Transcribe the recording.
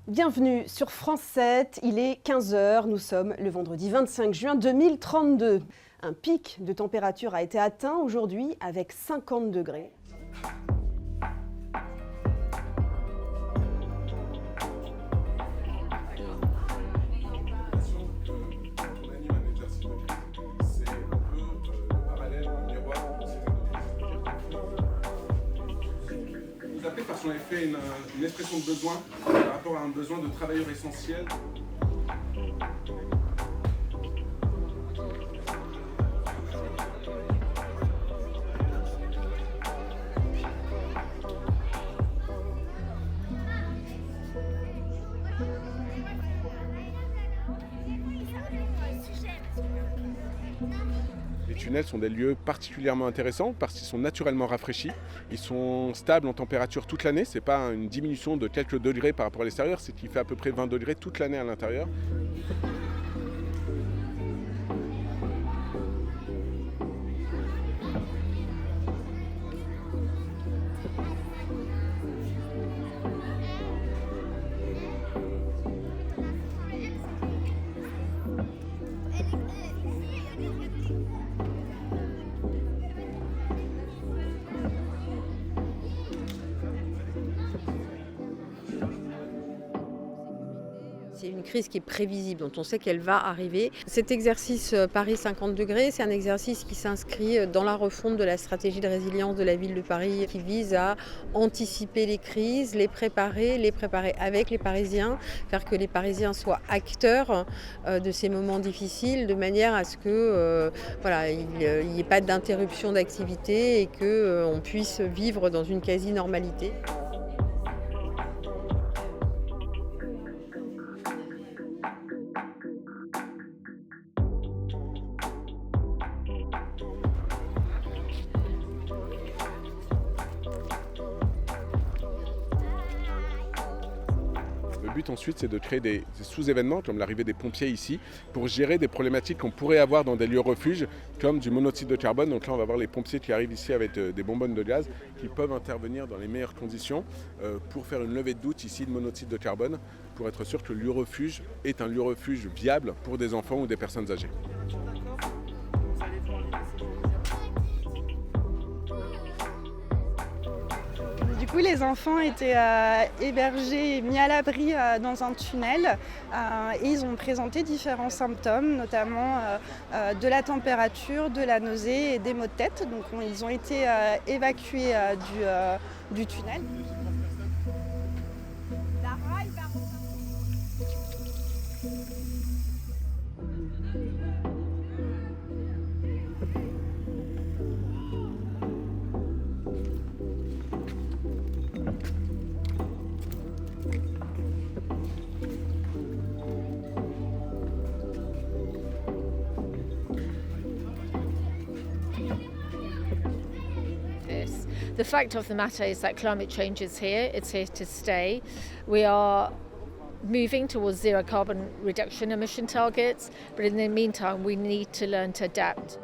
Bienvenue sur France 7, il est 15 h, nous sommes le vendredi 25 juin 2032. Un pic de température a été atteint aujourd'hui avec 50 degrés. On avait fait une expression de besoin par rapport à un besoin de travailleurs essentiels. Les tunnels sont des lieux particulièrement intéressants parce qu'ils sont naturellement rafraîchis. Ils sont stables en température toute l'année. Ce n'est pas une diminution de quelques degrés par rapport à l'extérieur, c'est qu'il fait à peu près 20 degrés toute l'année à l'intérieur. C'est une crise qui est prévisible, dont on sait qu'elle va arriver. Cet exercice Paris 50 degrés, c'est un exercice qui s'inscrit dans la refonte de la stratégie de résilience de la ville de Paris, qui vise à anticiper les crises, les préparer avec les Parisiens, faire que les Parisiens soient acteurs de ces moments difficiles, de manière à ce que il n'y ait pas d'interruption d'activité et qu'on puisse vivre dans une quasi-normalité. Le but ensuite, c'est de créer des sous-événements, comme l'arrivée des pompiers ici, pour gérer des problématiques qu'on pourrait avoir dans des lieux refuges, comme du monoxyde de carbone. Donc là, on va voir les pompiers qui arrivent ici avec des bonbonnes de gaz, qui peuvent intervenir dans les meilleures conditions pour faire une levée de doute ici de monoxyde de carbone, pour être sûr que le lieu refuge est un lieu refuge viable pour des enfants ou des personnes âgées. Du coup, les enfants étaient hébergés et mis à l'abri dans un tunnel et ils ont présenté différents symptômes, notamment de la température, de la nausée et des maux de tête. Donc ils ont été évacués du tunnel. The fact of the matter is that climate change is here, it's here to stay. We are moving towards zero carbon reduction emission targets, but in the meantime we need to learn to adapt.